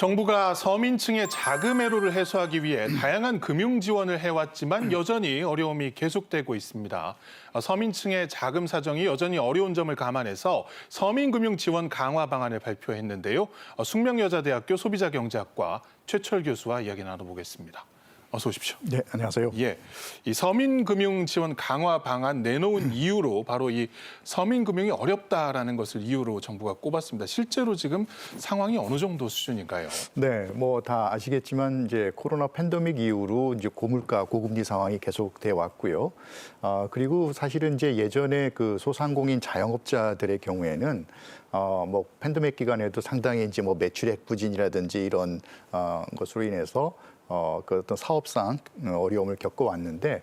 정부가 서민층의 자금 애로를 해소하기 위해 다양한 금융 지원을 해왔지만 여전히 어려움이 계속되고 있습니다. 서민층의 자금 사정이 여전히 어려운 점을 감안해서 서민금융 지원 강화 방안을 발표했는데요. 숙명여자대학교 소비자경제학과 최철 교수와 이야기 나눠보겠습니다. 어서 오십시오. 네, 안녕하세요. 예, 이 서민금융 지원 강화 방안 내놓은 이유로 바로 이 서민금융이 어렵다라는 것을 이유로 정부가 꼽았습니다. 실제로 지금 상황이 어느 정도 수준인가요? 네, 뭐 다 아시겠지만 이제 코로나 팬데믹 이후로 이제 고물가, 고금리 상황이 계속돼 왔고요. 그리고 사실은 이제 예전에 그 소상공인 자영업자들의 경우에는 뭐 팬데믹 기간에도 상당히 이제 뭐 매출액 부진이라든지 이런 것으로 인해서 그 어떤 사업상 어려움을 겪어왔는데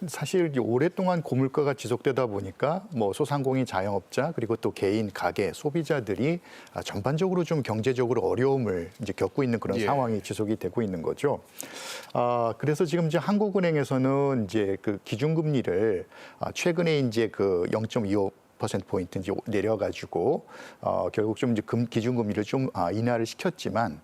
사실 오랫동안 고물가가 지속되다 보니까 뭐 소상공인 자영업자 그리고 또 개인 가게 소비자들이 전반적으로 좀 경제적으로 어려움을 이제 겪고 있는 그런 상황이 지속이 되고 있는 거죠. 그래서 지금 이제 한국은행에서는 이제 그 기준금리를 최근에 이제 그 0.25%포인트 이제 내려가지고 결국 좀 이제 기준금리를 좀 인하를 시켰지만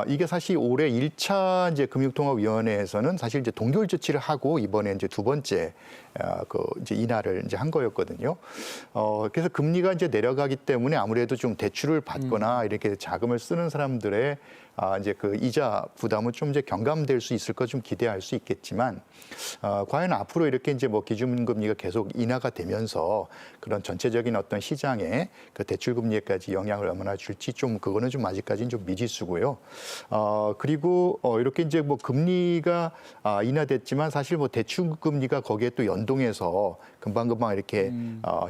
이게 사실 올해 1차 이제 금융통화위원회에서는 사실 이제 동결 조치를 하고 이번에 이제 두 번째 그 이제 인하를 이제 한 거였거든요. 그래서 금리가 이제 내려가기 때문에 아무래도 좀 대출을 받거나 이렇게 자금을 쓰는 사람들의 이제 그 이자 부담은 좀 이제 경감될 수 있을 것 좀 기대할 수 있겠지만 과연 앞으로 이렇게 이제 뭐 기준금리가 계속 인하가 되면서 그런 전체적인 어떤 시장에 그 대출 금리에까지 영향을 얼마나 줄지 좀 그거는 좀 아직까지는 좀 미지수고요. 그리고 이렇게 이제 뭐 금리가 인하됐지만 사실 뭐 대출 금리가 거기에 또 연동해서 금방금방 이렇게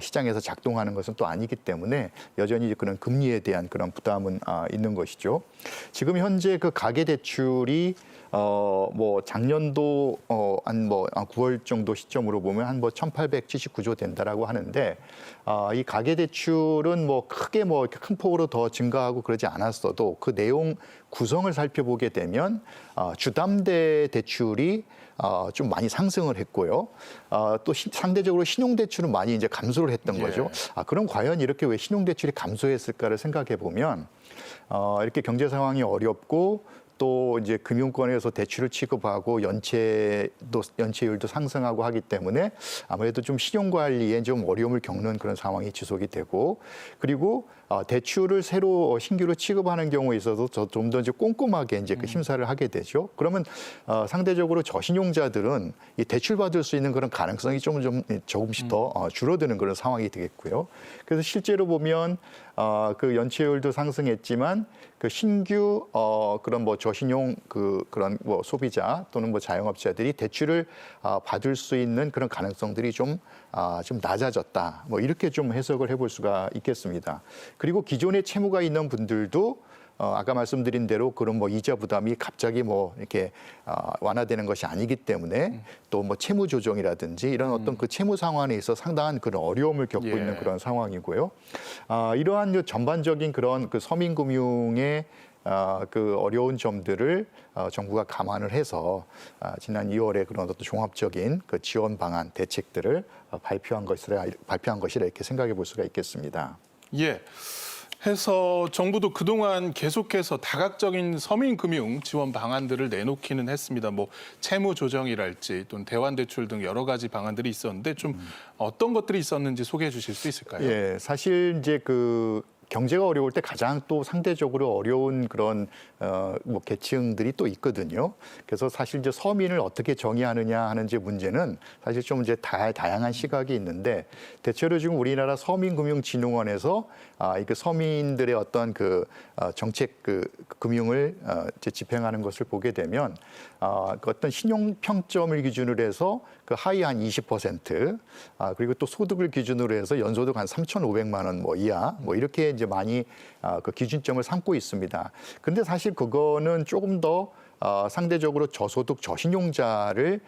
시장에서 작동하는 것은 또 아니기 때문에 여전히 그런 금리에 대한 그런 부담은 있는 것이죠. 지금 현재 그 가계 대출이 뭐 작년도 한 뭐 9월 정도 시점으로 보면 한 뭐 1,879조 된다라고 하는데 이 가계 대출은 뭐 크게 뭐 이렇게 큰 폭으로 더 증가하고 그러지 않았어도 그 내용 구성을 살펴보게 되면 주담대 대출이 좀 많이 상승을 했고요. 또 상대적으로 신용대출은 많이 이제 감소를 했던 거죠. 그럼 과연 이렇게 왜 신용대출이 감소했을까를 생각해 보면 이렇게 경제 상황이 어렵고 또 이제 금융권에서 대출을 취급하고 연체율도 상승하고 하기 때문에 아무래도 좀 신용 관리에 좀 어려움을 겪는 그런 상황이 지속이 되고 그리고 대출을 새로 신규로 취급하는 경우에 있어서 좀 더 이제 꼼꼼하게 이제 그 심사를 하게 되죠. 그러면 상대적으로 저신용자들은 이 대출 받을 수 있는 그런 가능성이 조금씩 더 줄어드는 그런 상황이 되겠고요. 그래서 실제로 보면 그 연체율도 상승했지만 그 신규 그런 뭐 저신용 그런 뭐 소비자 또는 뭐 자영업자들이 대출을 받을 수 있는 그런 가능성들이 좀 낮아졌다. 뭐 이렇게 좀 해석을 해볼 수가 있겠습니다. 그리고 기존에 채무가 있는 분들도 아까 말씀드린 대로 그런 뭐 이자 부담이 갑자기 뭐 이렇게 완화되는 것이 아니기 때문에 또 뭐 채무 조정이라든지 이런 어떤 그 채무 상환에 있어 상당한 그런 어려움을 겪고 있는 그런 상황이고요. 이러한 전반적인 그런 그 서민금융의 그 어려운 점들을 정부가 감안을 해서 지난 2월에 그런 어떤 종합적인 그 지원 방안 대책들을 발표한 것이라 이렇게 생각해 볼 수가 있겠습니다. 예. 해서 정부도 그동안 계속해서 다각적인 서민금융 지원 방안들을 내놓기는 했습니다. 뭐 채무 조정이랄지 또는 대환대출 등 여러 가지 방안들이 있었는데 좀 어떤 것들이 있었는지 소개해 주실 수 있을까요? 예, 사실 이제 그 경제가 어려울 때 가장 또 상대적으로 어려운 그런 뭐 계층들이 또 있거든요. 그래서 사실 이제 서민을 어떻게 정의하느냐 하는 이제 문제는 사실 좀 이제 다양한 시각이 있는데 대체로 지금 우리나라 서민금융진흥원에서 이 서민들의 어떤 그 정책 그 금융을 이제 집행하는 것을 보게 되면 그 어떤 신용 평점을 기준으로 해서 그 하위 한 20% 그리고 또 소득을 기준으로 해서 연소득 한 3,500만 원 뭐 이하 뭐 이렇게 이제 많이 그 기준점을 삼고 있습니다. 근데 사실 그거는 조금 더 상대적으로 저소득 저신용자를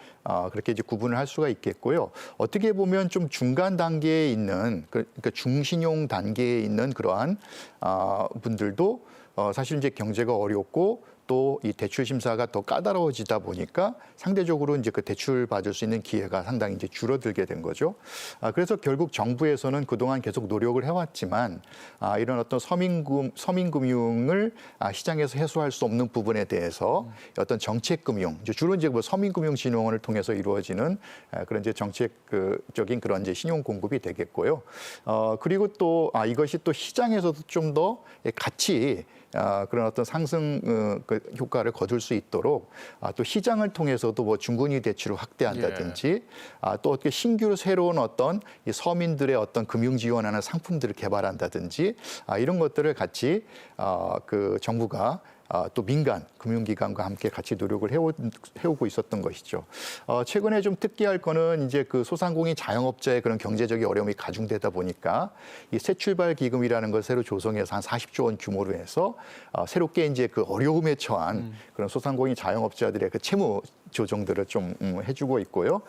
그렇게 이제 구분을 할 수가 있겠고요. 어떻게 보면 좀 중간 단계에 있는 그러니까 중신용 단계에 있는 그러한 분들도 사실 이제 경제가 어렵고 또 이 대출 심사가 더 까다로워지다 보니까 상대적으로 이제 그 대출 받을 수 있는 기회가 상당히 이제 줄어들게 된 거죠. 그래서 결국 정부에서는 그동안 계속 노력을 해왔지만 이런 어떤 서민금융을 시장에서 해소할 수 없는 부분에 대해서 어떤 정책금융, 주로 이제 뭐 서민금융진흥원을 통해서 이루어지는 그런 이제 정책적인 그런 이제 신용 공급이 되겠고요. 그리고 또 이것이 또 시장에서도 좀 더 같이 그런 어떤 상승 그 효과를 거둘 수 있도록 또 시장을 통해서도 뭐 중근위 대출을 확대한다든지 또 어떻게 신규로 새로운 어떤 이 서민들의 어떤 금융 지원하는 상품들을 개발한다든지 이런 것들을 같이 그 정부가 또 민간 금융기관과 함께 같이 노력을 해오고 있었던 것이죠. 최근에 좀 특기할 거는 이제 그 소상공인 자영업자의 그런 경제적인 어려움이 가중되다 보니까 이 새출발 기금이라는 걸 새로 조성해서 한 40조 원 규모로 해서 새롭게 이제 그 어려움에 처한 그런 소상공인 자영업자들의 그 채무 조정들을 좀 해주고 있고요.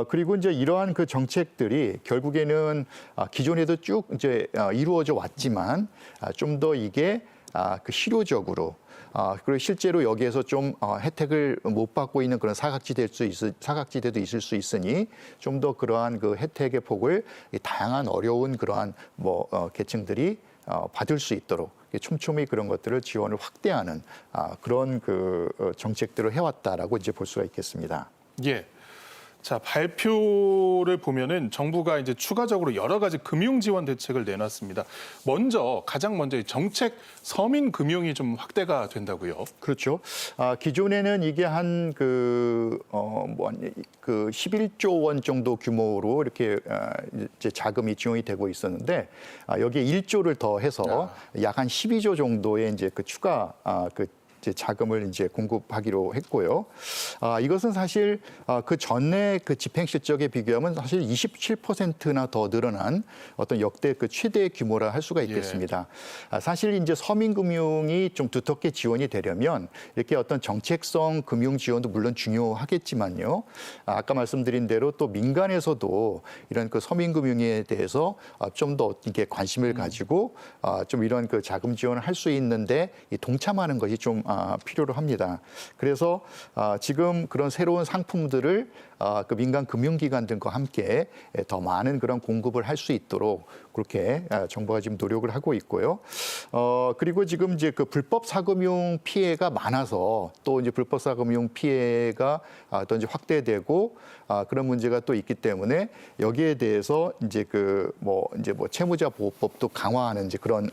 그리고 이제 이러한 그 정책들이 결국에는 기존에도 쭉 이제 이루어져 왔지만 좀 더 이게 그 실효적으로 그리고 실제로 여기에서 좀 혜택을 못 받고 있는 그런 사각지대도 있을 수 있으니 좀 더 그러한 그 혜택의 폭을 다양한 어려운 그러한 뭐 계층들이 받을 수 있도록 촘촘히 그런 것들을 지원을 확대하는 그런 그 정책들을 해왔다라고 이제 볼 수가 있겠습니다. 예. 자, 발표를 보면은 정부가 이제 추가적으로 여러 가지 금융 지원 대책을 내놨습니다. 가장 먼저 정책 서민 금융이 좀 확대가 된다고요. 그렇죠. 기존에는 이게 한 그 11조 원 정도 규모로 이렇게 이제 자금이 지원이 되고 있었는데 여기에 1조를 더 해서 약 한 12조 정도의 이제 그 추가 자금을 이제 공급하기로 했고요. 이것은 사실 그 전에 그 집행 실적에 비교하면 사실 27%나 더 늘어난 어떤 역대 그 최대 규모라 할 수가 있겠습니다. 사실 이제 서민금융이 좀 두텁게 지원이 되려면 이렇게 어떤 정책성 금융 지원도 물론 중요하겠지만요. 아까 말씀드린 대로 또 민간에서도 이런 그 서민금융에 대해서 좀 더 이게 관심을 가지고 좀 이런 그 자금 지원을 할 수 있는데 동참하는 것이 좀 필요로 합니다. 그래서 지금 그런 새로운 상품들을 그 민간 금융기관들과 함께 더 많은 그런 공급을 할 수 있도록 그렇게 정부가 지금 노력을 하고 있고요. 그리고 지금 이제 그 불법 사금융 피해가 많아서 또 이제 불법 사금융 피해가 또 이제 확대되고 그런 문제가 또 있기 때문에 여기에 대해서 이제 채무자 보호법도 강화하는 이제 그런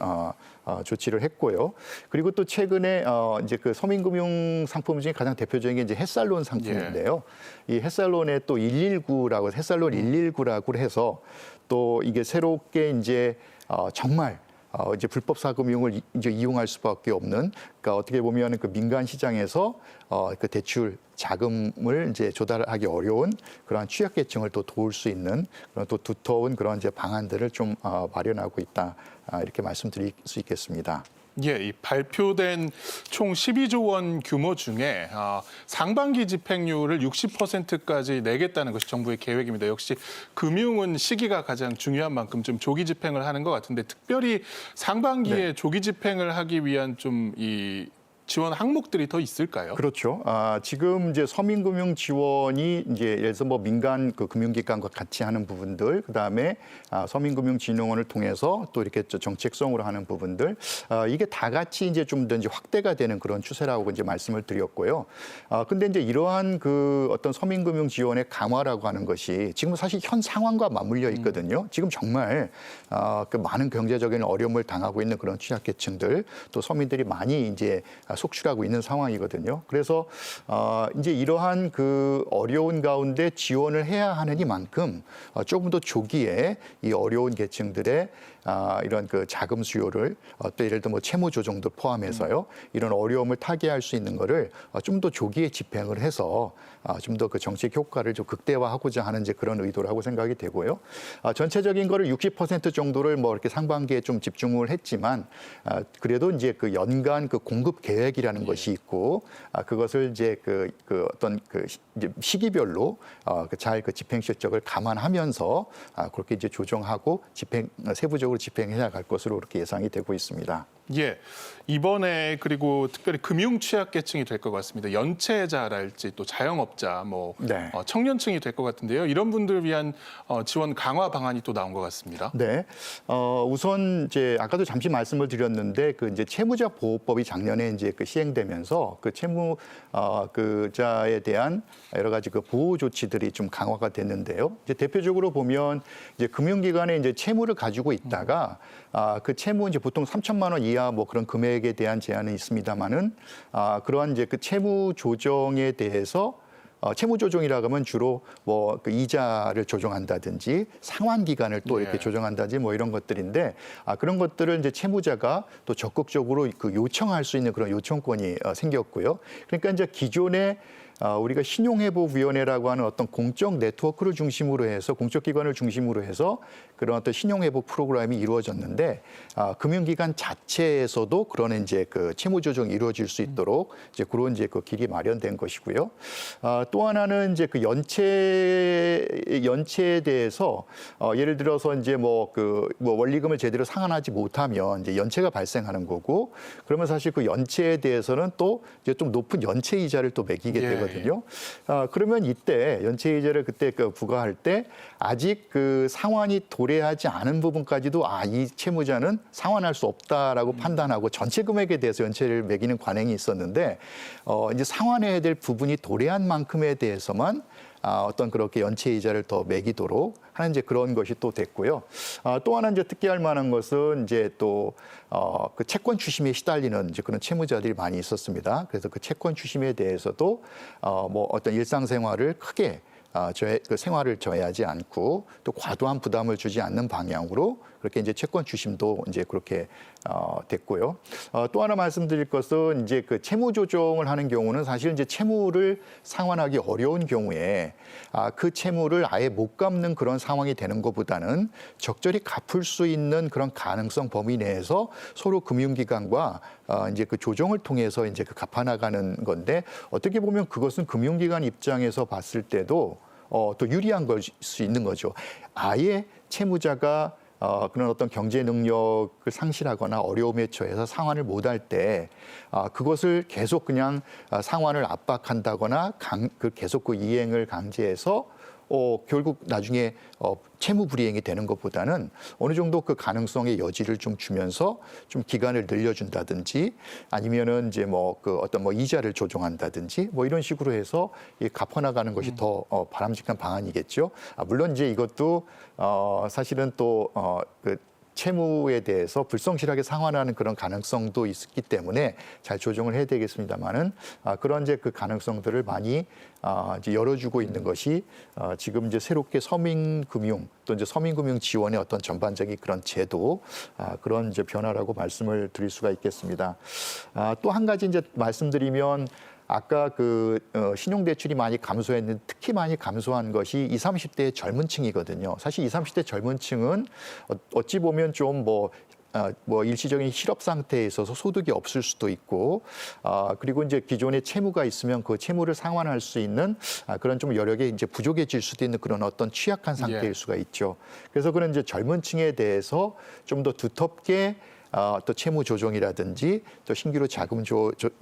조치를 했고요. 그리고 또 최근에 이제 그 서민금융 상품 중에 가장 대표적인 게 이제 햇살론 상품인데요. 이 햇살론에 또 119라고 햇살론 119라고 해서 또 이게 새롭게 이제 정말 이제 불법 사금융을 이제 이용할 수밖에 없는, 그러니까 어떻게 보면 그 민간 시장에서 그 대출 자금을 이제 조달하기 어려운 그러한 취약계층을 또 도울 수 있는 그런 또 두터운 그런 이제 방안들을 좀 마련하고 있다, 이렇게 말씀드릴 수 있겠습니다. 예, 이 발표된 총 12조 원 규모 중에 상반기 집행률을 60%까지 내겠다는 것이 정부의 계획입니다. 역시 금융은 시기가 가장 중요한 만큼 좀 조기 집행을 하는 것 같은데, 특별히 상반기에 조기 집행을 하기 위한 좀 이 지원 항목들이 더 있을까요? 그렇죠. 지금 이제 서민금융 지원이 이제 예를 들어서 뭐 민간 그 금융기관과 같이 하는 부분들, 그다음에 서민금융진흥원을 통해서 또 이렇게 정책성으로 하는 부분들, 이게 다 같이 이제 좀 더 이제 확대가 되는 그런 추세라고 이제 말씀을 드렸고요. 근데 이제 이러한 그 어떤 서민금융 지원의 강화라고 하는 것이 지금 사실 현 상황과 맞물려 있거든요. 지금 정말 그 많은 경제적인 어려움을 당하고 있는 그런 취약계층들, 또 서민들이 많이 이제 속출하고 있는 상황이거든요. 그래서 이제 이러한 그 어려운 가운데 지원을 해야 하느니만큼 조금 더 조기에 이 어려운 계층들의 이런 그 자금 수요를 또 예를 들어 뭐 채무 조정도 포함해서요, 이런 어려움을 타개할 수 있는 거를 좀 더 조기에 집행을 해서 좀 더 그 정책 효과를 좀 극대화하고자 하는 이제 그런 의도라고 생각이 되고요. 전체적인 거를 60% 정도를 뭐 이렇게 상반기에 좀 집중을 했지만 그래도 이제 그 연간 그 공급 계획이라는 것이 있고 그것을 이제 그 어떤 그 이제 시기별로 잘 그 집행 실적을 감안하면서 그렇게 이제 조정하고 세부적으로 집행해 나갈 것으로 그렇게 예상이 되고 있습니다. 예, 이번에 그리고 특별히 금융 취약계층이 될 것 같습니다. 연체자랄지 또 자영업자, 뭐 네. 청년층이 될 것 같은데요. 이런 분들을 위한 지원 강화 방안이 또 나온 것 같습니다. 네. 우선 이제 아까도 잠시 말씀을 드렸는데 그 이제 채무자 보호법이 작년에 이제 그 시행되면서 그 채무 그자에 대한 여러 가지 그 보호 조치들이 좀 강화가 됐는데요. 이제 대표적으로 보면 이제 금융기관에 이제 채무를 가지고 있다가 그 채무 이제 보통 3천만 원 이하 뭐 그런 금액에 대한 제한은 있습니다만은 그러한 이제 그 채무 조정에 대해서 채무 조정이라고 하면 주로 뭐 그 이자를 조정한다든지 상환 기간을 또 이렇게 조정한다든지 뭐 이런 것들인데 그런 것들을 이제 채무자가 또 적극적으로 그 요청할 수 있는 그런 요청권이 생겼고요. 그러니까 이제 기존에 우리가 신용회복위원회라고 하는 어떤 공적 네트워크를 중심으로 해서 공적 기관을 중심으로 해서 그런 어떤 신용회복 프로그램이 이루어졌는데 금융기관 자체에서도 그런 이제 그 채무 조정이 이루어질 수 있도록 이제 그런 이제 그 길이 마련된 것이고요. 또 하나는 이제 그 연체에 대해서 예를 들어서 이제 뭐 원리금을 제대로 상환하지 못하면 이제 연체가 발생하는 거고 그러면 사실 그 연체에 대해서는 또 이제 좀 높은 연체 이자를 또 매기게 되거든요. 그러면 이때 연체 이자를 그때 부과할 때 아직 그 상환이 도래하지 않은 부분까지도 이 채무자는 상환할 수 없다라고 판단하고 전체 금액에 대해서 연체를 매기는 관행이 있었는데 이제 상환해야 될 부분이 도래한 만큼에 대해서만 어떤 그렇게 연체 이자를 더 매기도록 하는 이제 그런 것이 또 됐고요. 또 하나 이제 특기할 만한 것은 이제 또 그 채권 추심에 시달리는 이제 그런 채무자들이 많이 있었습니다. 그래서 그 채권 추심에 대해서도 뭐 어떤 일상생활을 크게 그 생활을 저해하지 않고 또 과도한 부담을 주지 않는 방향으로 그렇게 이제 채권 추심도 이제 그렇게 됐고요. 또 하나 말씀드릴 것은 이제 그 채무 조정을 하는 경우는 사실 이제 채무를 상환하기 어려운 경우에 그 채무를 아예 못 갚는 그런 상황이 되는 것보다는 적절히 갚을 수 있는 그런 가능성 범위 내에서 서로 금융기관과 이제 그 조정을 통해서 이제 그 갚아나가는 건데 어떻게 보면 그것은 금융기관 입장에서 봤을 때도 또 유리한 걸 수 있는 거죠. 아예 채무자가 그런 어떤 경제 능력을 상실하거나 어려움에 처해서 상환을 못할 때 그것을 계속 그냥 상환을 압박한다거나 계속 그 이행을 강제해서 결국 나중에 채무 불이행이 되는 것보다는 어느 정도 그 가능성의 여지를 좀 주면서 좀 기간을 늘려준다든지 아니면은 이제 뭐 그 어떤 뭐 이자를 조정한다든지 뭐 이런 식으로 해서 갚아나가는 것이 더 바람직한 방안이겠죠. 물론 이제 이것도 사실은 또 그 채무에 대해서 불성실하게 상환하는 그런 가능성도 있기 때문에 잘 조정을 해야 되겠습니다만은 그런 이제 그 가능성들을 많이 이제 열어주고 있는 것이 지금 이제 새롭게 서민금융 또 이제 서민금융 지원의 어떤 전반적인 그런 제도 그런 이제 변화라고 말씀을 드릴 수가 있겠습니다. 또 한 가지 이제 말씀드리면. 아까 그 신용대출이 많이 감소했는데 특히 많이 감소한 것이 20, 30대의 젊은 층이거든요. 사실 20, 30대 젊은 층은 어찌 보면 좀 뭐 일시적인 실업 상태에 있어서 소득이 없을 수도 있고 그리고 이제 기존에 채무가 있으면 그 채무를 상환할 수 있는 그런 좀 여력이 이제 부족해질 수도 있는 그런 어떤 취약한 상태일 수가 있죠. 그래서 그런 이제 젊은 층에 대해서 좀 더 두텁게 또 채무 조정이라든지 또 신규로 자금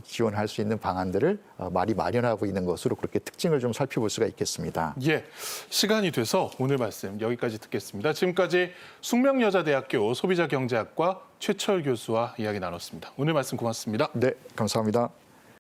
지원할 수 있는 방안들을 많이 마련하고 있는 것으로 그렇게 특징을 좀 살펴볼 수가 있겠습니다. 예, 시간이 돼서 오늘 말씀 여기까지 듣겠습니다. 지금까지 숙명여자대학교 소비자경제학과 최철 교수와 이야기 나눴습니다. 오늘 말씀 고맙습니다. 네, 감사합니다.